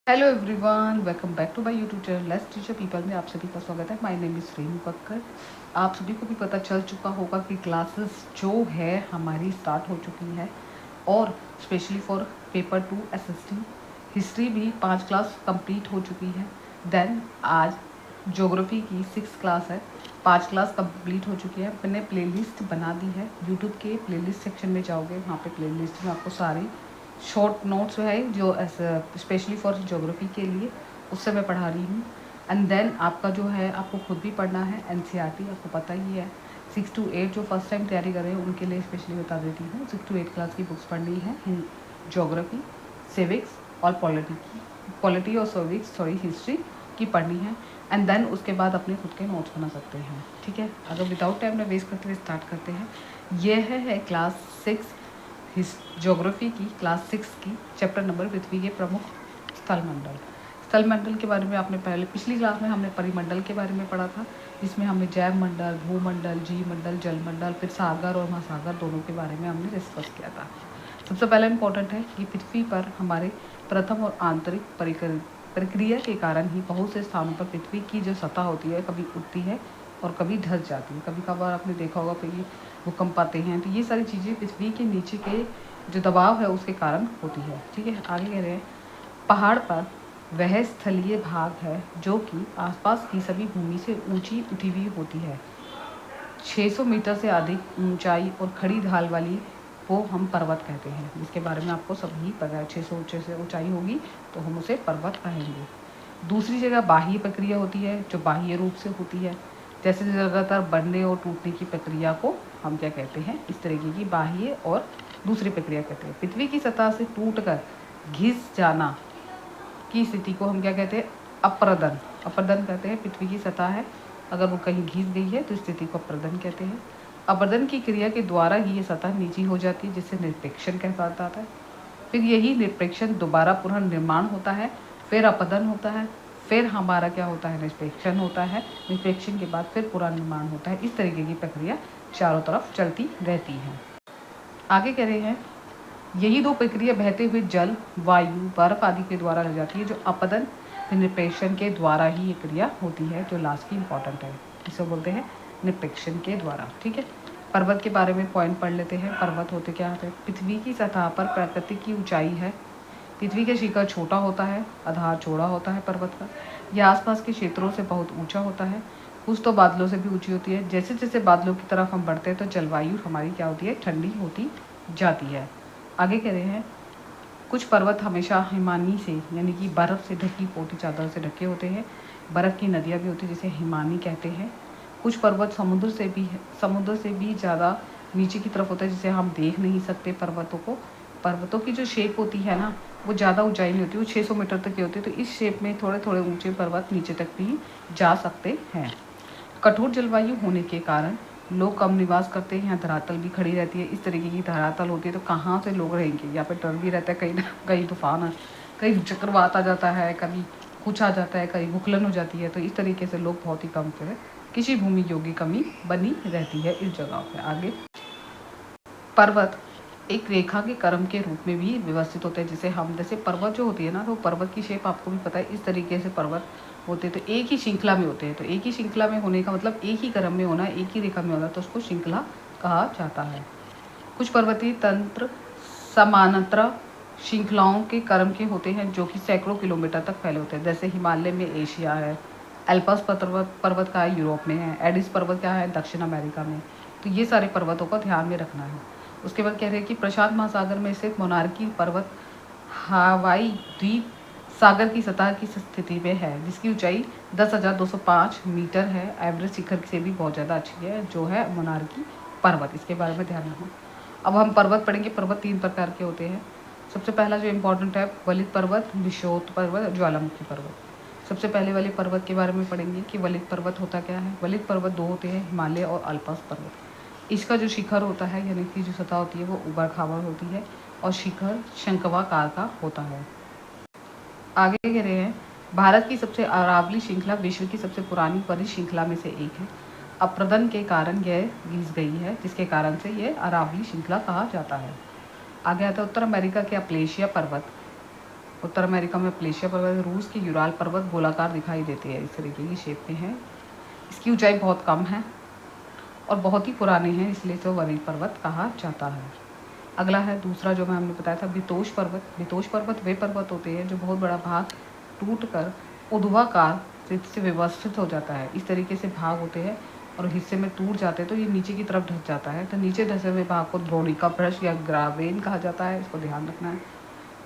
Hello everyone, welcome back to my YouTube channel let's teacher people में आप सभी का स्वागत है। My name is Renu Kakkar. आप सभी को भी पता चल चुका होगा कि क्लासेस जो है हमारी स्टार्ट हो चुकी है और specially for paper 2 SST history भी 5 क्लास कंप्लीट हो चुकी है। देन आज ज्योग्राफी की 6 क्लास है, 5 क्लास कंप्लीट हो चुकी है। मैंने प्लेलिस्ट बना दी है, यूट्यूब के प्लेलिस्ट सेक्शन में जाओगे, वहाँ पे प्लेलिस्ट में आपको सारी शॉर्ट नोट्स है जो स्पेशली फॉर ज्योग्राफी के लिए उससे मैं पढ़ा रही हूँ। एंड देन आपका जो है आपको खुद भी पढ़ना है एनसीईआरटी, आपको पता ही है। 6 to 8 जो फर्स्ट टाइम तैयारी कर रहे हैं उनके लिए स्पेशली बता देती हूँ। 6 to 8 क्लास की बुक्स पढ़नी है, ज्योग्राफी, सिविक्स और पॉलिटी और हिस्ट्री की पढ़नी है। एंड देन उसके बाद अपने खुद के नोट्स बना सकते हैं, ठीक है। अगर विदाउट टाइम में वेस्ट करते हुए स्टार्ट करते हैं। यह है क्लास 6 ज्योग्राफी की, क्लास 6 की चैप्टर नंबर पृथ्वी के प्रमुख स्थलमंडल। स्थलमंडल के बारे में आपने पहले पिछली क्लास में हमने परिमंडल के बारे में पढ़ा था, जिसमें हमने जैव मंडल, भूमंडल, जीवमंडल, जलमंडल, फिर सागर और महासागर दोनों के बारे में हमने डिस्कस किया था। सबसे पहले इम्पोर्टेंट है कि पृथ्वी पर हमारे प्रथम और आंतरिक प्रक्रिया के कारण ही बहुत से स्थानों पर पृथ्वी की जो सतह होती है कभी उठती है और कभी धंस जाती है। कभी कभार आपने देखा होगा कि भूकंप आते हैं, तो ये सारी चीज़ें पृथ्वी के नीचे के जो दबाव है उसके कारण होती है, ठीक है। आगे कह रहे हैं पहाड़ पर वह स्थलीय भाग है जो कि आसपास की सभी भूमि से ऊंची उठी हुई होती है। 600 मीटर से अधिक ऊंचाई और खड़ी ढाल वाली वो हम पर्वत कहते हैं, जिसके बारे में आपको सभी पता है। 600 से ऊंचाई होगी तो हम उसे पर्वत कहेंगे। दूसरी जगह बाह्य प्रक्रिया होती है जो बाह्य रूप से होती है, जैसे लगातार बढ़ने और टूटने की प्रक्रिया को हम क्या कहते हैं, इस तरीके की बाह्य और दूसरी प्रक्रिया कहते हैं। पृथ्वी की सतह से टूटकर घिस जाना की स्थिति को हम क्या कहते हैं, अप्रदन। अप्रदन कहते हैं पृथ्वी की सतह है अगर वो कहीं घिस गई है तो स्थिति को अप्रदन कहते हैं। अप्रदन की क्रिया के द्वारा ही ये सतह नीची हो जाती है, जिससे निरपेक्षण कहता जाता है। फिर यही निरपेक्षण दोबारा पुनर्निर्माण होता है, फिर अपदन होता है, फिर हमारा क्या होता है, निरपेक्षण होता है। निरपेक्षण के बाद फिर पुनर्निर्माण होता है। इस तरीके की प्रक्रिया चारों तरफ चलती रहती है। आगे कह रहे हैं यही दो प्रक्रिया बहते हुए जल, वायु, बर्फ आदि के द्वारा हो जाती है, जो अपदन निरपेक्षण के द्वारा ही ये क्रिया होती है, जो लास्ट की इंपॉर्टेंट है। इसे बोलते हैं निरपेक्षण के द्वारा, ठीक है। पर्वत के बारे में पॉइंट पढ़ लेते हैं। पर्वत होते क्या होते हैं, पृथ्वी की सतह पर प्राकृतिक की ऊंचाई है। पृथ्वी का शिखर छोटा होता है, आधार चौड़ा होता है पर्वत का। यह आसपास के क्षेत्रों से बहुत ऊंचा होता है, कुछ तो बादलों से भी ऊंची होती है। जैसे जैसे बादलों की तरफ हम बढ़ते हैं तो जलवायु हमारी क्या होती है, ठंडी होती जाती है। आगे कह रहे हैं कुछ पर्वत हमेशा हिमानी से यानी कि बर्फ़ से ढकी मोटी चादर से ढके होते हैं। बर्फ़ की नदियाँ भी होती हैं जिसे हिमानी कहते हैं। कुछ पर्वत समुद्र से भी ज़्यादा नीचे की तरफ होता है, जिसे हम देख नहीं सकते पर्वतों को। पर्वतों की जो शेप होती है ना, वो ज़्यादा ऊंचाई नहीं होती, वो 600 मीटर तक की होती है। तो इस शेप में थोड़े थोड़े ऊंचे पर्वत नीचे तक भी जा सकते हैं। कठोर जलवायु होने के कारण लोग कम निवास करते हैं, यहाँ धरातल भी खड़ी रहती है। इस तरीके की धरातल होती है तो कहाँ से लोग रहेंगे, यहाँ पे डर भी रहता है, कहीं ना कहीं तूफान, कहीं चक्रवात आ जाता है, कभी कुछ आ जाता है, कहीं भूखलन हो जाती है। तो इस तरीके से लोग बहुत ही कम फिर किसी भूमि योग्य कमी बनी रहती है इस जगह पर। आगे पर्वत एक रेखा के क्रम के रूप में भी व्यवस्थित होते हैं, जिसे हम जैसे पर्वत जो होती है ना, तो पर्वत की शेप आपको भी पता है, इस तरीके से पर्वत होते हैं। तो एक ही श्रृंखला में होते हैं, तो एक ही श्रृंखला में होने का मतलब एक ही क्रम में होना, एक ही रेखा में होना, तो उसको श्रृंखला कहा जाता है। कुछ पर्वतीय तंत्र समानांतर श्रृंखलाओं के क्रम के होते हैं जो कि सैकड़ों किलोमीटर तक फैले होते हैं। जैसे हिमालय में एशिया है, एल्पस पर्वत का है यूरोप में है, एडिस पर्वत क्या है दक्षिण अमेरिका में। तो ये सारे पर्वतों को ध्यान में रखना है। उसके बाद कह रहे हैं कि प्रशांत महासागर में स्थित मोनार्की पर्वत हवाई द्वीप सागर की सतह की स्थिति में है, जिसकी ऊंचाई 10,205 मीटर है। एवरेज शिखर से भी बहुत ज़्यादा अच्छी है, जो है मोनार्की पर्वत। इसके बारे में ध्यान रखना। अब हम पर्वत पढ़ेंगे। पर्वत 3 प्रकार के होते हैं। सबसे पहला जो इम्पोर्टेंट है वलित पर्वत, विषोत पर्वत, ज्वालामुखी पर्वत। सबसे पहले वाले पर्वत के बारे में पढ़ेंगे कि वलित पर्वत होता क्या है। वलित पर्वत 2 होते हैं, हिमालय और अल्पस पर्वत। इसका जो शिखर होता है यानी कि जो सतह होती है वो ऊबड़ खाबड़ होती है और शिखर शंक्वाकार का होता है। आगे कह रहे हैं भारत की सबसे अरावली श्रृंखला विश्व की सबसे पुरानी परिश्रृंखला में से एक है। अप्रदन के कारण यह घिस गई है, जिसके कारण से यह अरावली श्रृंखला कहा जाता है। आगे आता है उत्तर अमेरिका के अपलेशिया पर्वत उत्तर अमेरिका में प्लेशिया पर्वत, रूस के यूराल पर्वत गोलाकार दिखाई देते हैं, इस तरीके की शेप में है। इसकी ऊंचाई बहुत कम है और बहुत ही पुराने हैं, इसलिए तो वरील पर्वत कहा जाता है। अगला है दूसरा जो मैं हमने बताया था बितोश पर्वत। बितोश पर्वत वे पर्वत होते हैं जो बहुत बड़ा भाग टूट कर ऊर्ध्वाकार से व्यवस्थित हो जाता है। इस तरीके से भाग होते हैं और हिस्से में टूट जाते हैं तो ये नीचे की तरफ ढस जाता है। तो नीचे धसे हुए भाग को द्रोणिका ब्रश या ग्रावेन कहा जाता है, इसको ध्यान रखना है।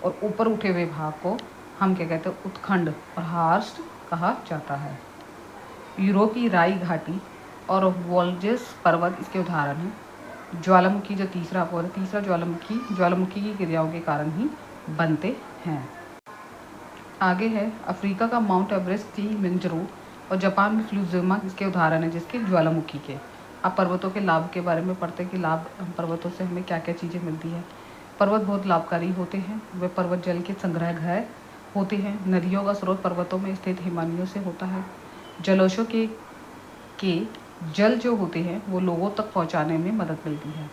और ऊपर उठे हुए भाग को हम क्या कहते हैं, उत्खंड और हार्स्ट कहा जाता है। यूरोप की राई घाटी और वोल्जेस पर्वत इसके उदाहरण हैं। ज्वालामुखी जो तीसरा ज्वालामुखी की क्रियाओं के कारण ही बनते हैं। आगे है अफ्रीका का माउंट एवरेस्ट, किलिमंजारो और जापान में फ्लूजिमा इसके उदाहरण है, जिसके ज्वालामुखी के। अब पर्वतों के लाभ के बारे में पढ़ते हैं कि लाभ पर्वतों से हमें क्या क्या चीज़ें मिलती है। पर्वत बहुत लाभकारी होते हैं। वे पर्वत जल के संग्रहघर होते हैं। नदियों का स्रोत पर्वतों में स्थित हिमालयों से होता है। जलाशयों के जल जो होते हैं वो लोगों तक पहुंचाने में मदद मिलती है।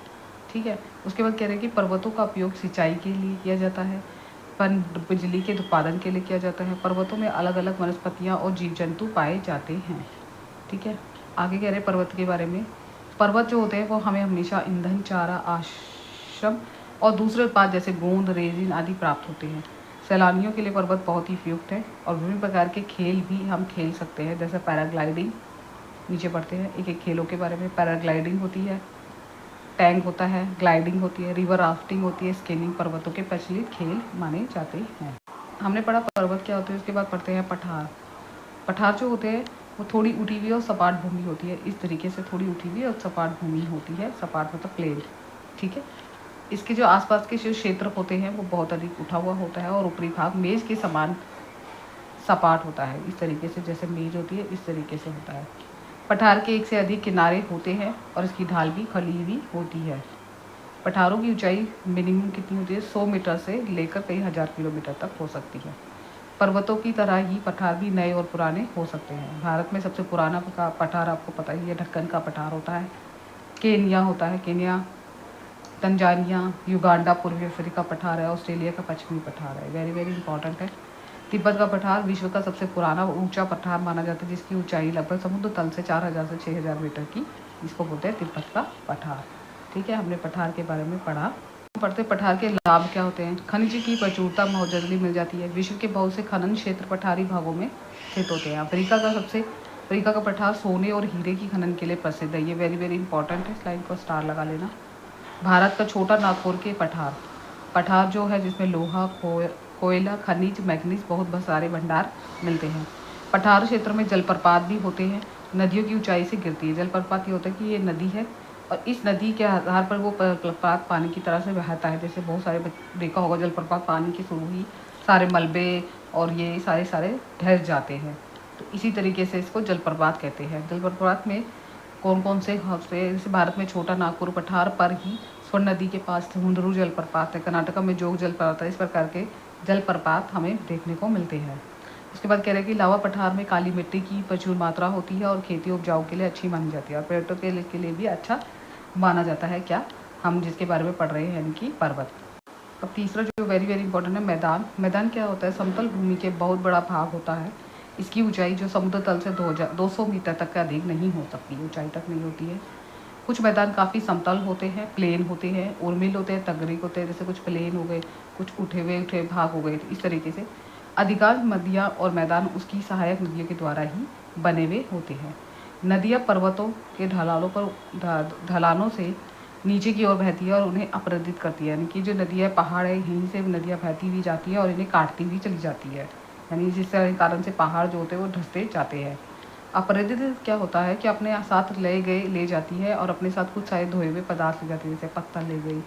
ठीक है, उसके बाद कह रहे हैं कि पर्वतों का उपयोग सिंचाई के लिए किया जाता है, बिजली के उत्पादन के लिए किया जाता है। पर्वतों में अलग अलग वनस्पतियाँ और जीव जंतु पाए जाते हैं। ठीक है, आगे कह रहे हैं पर्वत के बारे में। पर्वत जो होते हैं वो हमें हमेशा ईंधन, चारा, आश्रम और दूसरे उत्पाद जैसे गोंद, रेजिन आदि प्राप्त होते हैं। सैलानियों के लिए पर्वत बहुत ही उपयुक्त है और विभिन्न प्रकार के खेल भी हम खेल सकते हैं, जैसे पैराग्लाइडिंग। नीचे पढ़ते हैं एक एक खेलों के बारे में। पैराग्लाइडिंग होती है, टैंक होता है, ग्लाइडिंग होती है, रिवर राफ्टिंग होती है, स्कीइंग पर्वतों के प्रचलित खेल माने जाते हैं। हमने पढ़ा पर्वत क्या होते हैं। उसके बाद पढ़ते हैं पठार। पठार जो होते हैं वो थोड़ी उठी हुई और सपाट भूमि होती है। इस तरीके से थोड़ी उठी हुई और सपाट भूमि होती है। सपाट मतलब प्लेन। ठीक है, इसके जो आसपास के जो क्षेत्र होते हैं वो बहुत अधिक उठा हुआ होता है और ऊपरी भाग मेज के समान सपाट होता है। इस तरीके से जैसे मेज होती है इस तरीके से होता है। पठार के एक से अधिक किनारे होते हैं और इसकी ढाल भी खली हुई होती है। पठारों की ऊंचाई मिनिमम कितनी होती है, 100 मीटर से लेकर कई हज़ार किलोमीटर तक हो सकती है। पर्वतों की तरह ही पठार भी नए और पुराने हो सकते हैं। भारत में सबसे पुराना पठार आपको पता ही है, ढक्कन का पठार होता है। केन्या होता है, केन्या, तंजानिया, युगांडा पूर्वी अफ्रीका पठार है। ऑस्ट्रेलिया का पश्चिमी पठार है, वेरी वेरी इंपॉर्टेंट है। तिब्बत का पठार विश्व का सबसे पुराना ऊंचा पठार माना जाता है, जिसकी ऊंचाई लगभग समुद्र तल से 4000 से 6000 मीटर की, इसको बोलते हैं तिब्बत का पठार। ठीक है, हमने पठार के बारे में पढ़ा। पढ़ते पठार के लाभ क्या होते हैं। खनिज की प्रचुरता बहुत जल्दी मिल जाती है। विश्व के बहुत से खनन क्षेत्र पठारी भागों में स्थित होते हैं। अफ्रीका का पठार सोने और हीरे की खनन के लिए प्रसिद्ध है। ये वेरी वेरी इंपॉर्टेंट है, स्लाइड को स्टार लगा लेना। भारत का छोटा नागपुर के पठार जो है जिसमें लोहा, कोयला, खनिज, मैग्नीज बहुत सारे भंडार मिलते हैं। पठार क्षेत्र में जलप्रपात भी होते हैं। नदियों की ऊंचाई से गिरती है। जलप्रपात ये होता है कि ये नदी है और इस नदी के आधार पर वो जलप्रपात पानी की तरह से बहता है। जैसे बहुत सारे देखा होगा जलप्रपात पानी के शुरू ही सारे मलबे और ये सारे ढह जाते हैं, तो इसी तरीके से इसको जलप्रपात कहते हैं। जलप्रपात में कौन कौन से जैसे भारत में छोटा नागपुर पठार पर ही स्वर्ण नदी के पास हुंडरू जलप्रपात है। कर्नाटक में जोग जलप्रपात है। इस प्रकार के जलप्रपात हमें देखने को मिलते हैं। उसके बाद कह रहे हैं कि लावा पठार में काली मिट्टी की प्रचुर मात्रा होती है और खेती उपजाऊ के लिए अच्छी मानी जाती है और पर्यटकों के लिए भी अच्छा माना जाता है। क्या हम जिसके बारे में पढ़ रहे हैं, यानी कि पर्वत। अब तीसरा जो वेरी वेरी इंपॉर्टेंट है मैदान। मैदान क्या होता है, समतल भूमि के बहुत बड़ा भाग होता है। इसकी ऊंचाई जो समुद्र तल से 200 मीटर तक का अधिक नहीं हो सकती, ऊंचाई तक नहीं होती है। कुछ मैदान काफ़ी समतल होते हैं, प्लेन होते हैं, उर्मिल होते हैं, तगरीक होते हैं। जैसे कुछ प्लेन हो गए, कुछ उठे हुए भाग हो गए। इस तरीके से अधिकांश नदियाँ और मैदान उसकी सहायक नदियों के द्वारा ही बने हुए होते हैं। नदियाँ पर्वतों के ढलानों से नीचे की ओर बहती है और उन्हें अपरदित करती है। यानी कि जो नदियाँ पहाड़ है यहीं से नदियाँ बहती हुई जाती है और इन्हें काटती हुई चली जाती है। यानी जिस कारण से पहाड़ जो होते हैं वो धंसते जाते हैं। अपरदित क्या होता है कि अपने साथ ले जाती है और अपने साथ कुछ सारे धोए हुए पदार्थ ले जाती है। जैसे पत्थर ले गई,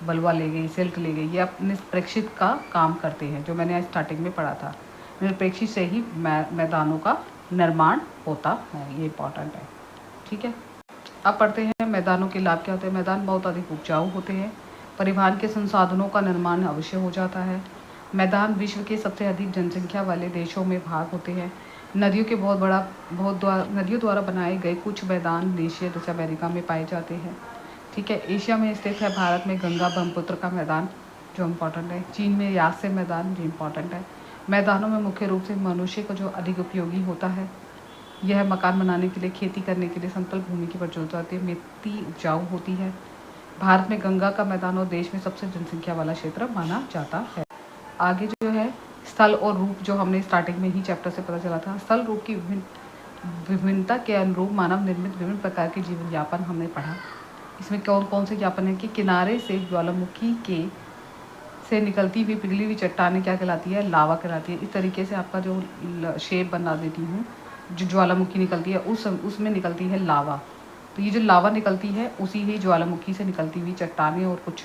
बलुआ ले गई, सिल्क ले गई। ये अपने प्रेक्षित का काम करते हैं, जो मैंने स्टार्टिंग में पढ़ा था। निरपेक्षित से ही मैदानों का निर्माण होता है, ये इंपॉर्टेंट है। ठीक है, अब पढ़ते हैं मैदानों के लाभ क्या होते हैं। मैदान बहुत अधिक उपजाऊ होते हैं। परिवहन के संसाधनों का निर्माण अवश्य हो जाता है। मैदान विश्व के सबसे अधिक जनसंख्या वाले देशों में भाग होते हैं। नदियों द्वारा बनाए गए कुछ मैदान एशिया अमेरिका में पाए जाते हैं। ठीक है, एशिया में स्थित है भारत में गंगा ब्रह्मपुत्र का मैदान, जो इम्पॉर्टेंट है। चीन में यासे मैदान जो इम्पॉर्टेंट है। मैदानों में मुख्य रूप से मनुष्य को जो अधिक उपयोगी होता है, यह मकान बनाने के लिए, खेती करने के लिए समतल भूमि की प्रचुरता होती है। मिट्टी उपजाऊ होती है। भारत में गंगा का मैदान और देश में सबसे जनसंख्या वाला क्षेत्र माना जाता है। आगे जो है स्थल और रूप, जो हमने स्टार्टिंग में ही चैप्टर से पता चला था। स्थल रूप की विभिन्नता के अनुरूप मानव निर्मित विभिन्न प्रकार के जीवन यापन हमने पढ़ा। इसमें कौन कौन से यापन है कि किनारे से ज्वालामुखी के से निकलती हुई पिघली हुई चट्टानें क्या कहलाती है, लावा कहलाती है। इस तरीके से आपका जो शेप बना देती हूँ, जो ज्वालामुखी निकलती है उसमें निकलती है लावा। तो ये जो लावा निकलती है उसी ही ज्वालामुखी से निकलती हुई चट्टानें और कुछ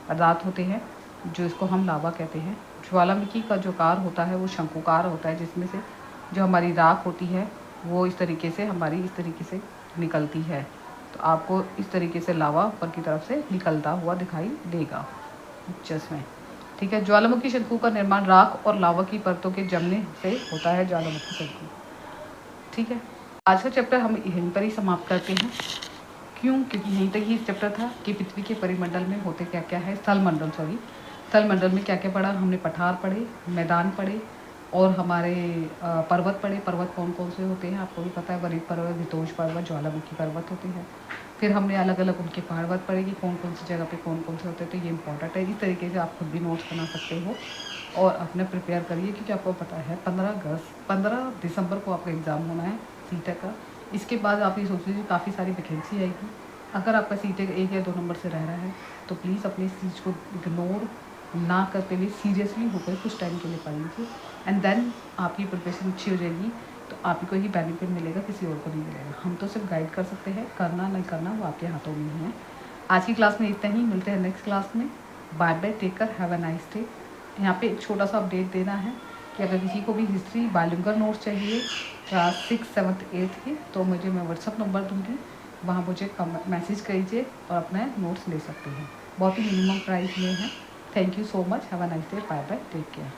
पदार्थ होते हैं जो इसको हम लावा कहते हैं। ज्वालामुखी का जो कार होता है वो शंकुकार होता है, जिसमें से जो हमारी राख होती है वो इस तरीके से हमारी इस तरीके से निकलती है। तो आपको इस तरीके से लावा ऊपर की तरफ से निकलता हुआ दिखाई देगा पिक्चर्स में। ठीक है। ज्वालामुखी शंकु का निर्माण राख और लावा की परतों के जमने से होता है, ज्वालामुखी शंकु। ठीक है। आज का चैप्टर हम यहीं पर ही समाप्त करते हैं। क्यों? क्योंकि यहीं तक ही चैप्टर था कि पृथ्वी के परिमंडल में होते क्या क्या है, स्थल मंडल में क्या क्या पढ़ा हमने। पठार पढ़े, मैदान पढ़े और हमारे पर्वत पढ़े। पर्वत कौन कौन से होते हैं आपको भी पता है, वरित पर्वत, वितोष पर्वत, ज्वालामुखी पर्वत होते हैं। फिर हमने अलग अलग उनके पर्वत पढ़े कि कौन कौन सी जगह पे कौन कौन से होते हैं। तो ये इंपॉर्टेंट है। इस तरीके से आप खुद भी नोट्स बना सकते हो और अपने प्रिपेयर करिए, क्योंकि आपको पता है 15 दिसंबर को आपका एग्ज़ाम होना है सीटेक का। इसके बाद आप ये सोच लीजिए काफ़ी सारी वैकेंसी आएगी। अगर आपका सीटेक 1 या 2 नंबर से रह रहा है तो प्लीज़ अपनी इस चीज़ को इग्नोर ना करते हुए सीरियसली होकर कुछ टाइम के लिए पढ़ लीजिए, एंड देन आपकी प्रिपरेशन अच्छी हो जाएगी तो आप ही को ही बेनिफिट मिलेगा, किसी और को नहीं मिलेगा। हम तो सिर्फ गाइड कर सकते हैं, करना नहीं करना वो आपके हाथों में ही है। आज की क्लास में इतना ही, मिलते हैं नेक्स्ट क्लास में। Bye bye, take care, have a nice day. यहाँ पे एक छोटा सा अपडेट देना है कि अगर किसी को भी हिस्ट्री बाइलिंगुअल नोट्स चाहिए क्लास 6, 7, 8 की, तो मैं व्हाट्सअप नंबर दूँगी, वहाँ मुझे मैसेज कीजिए और अपने नोट्स ले सकते हैं। बहुत ही मिनिमम प्राइस में है। Thank you so much, have a nice day, bye bye, take care.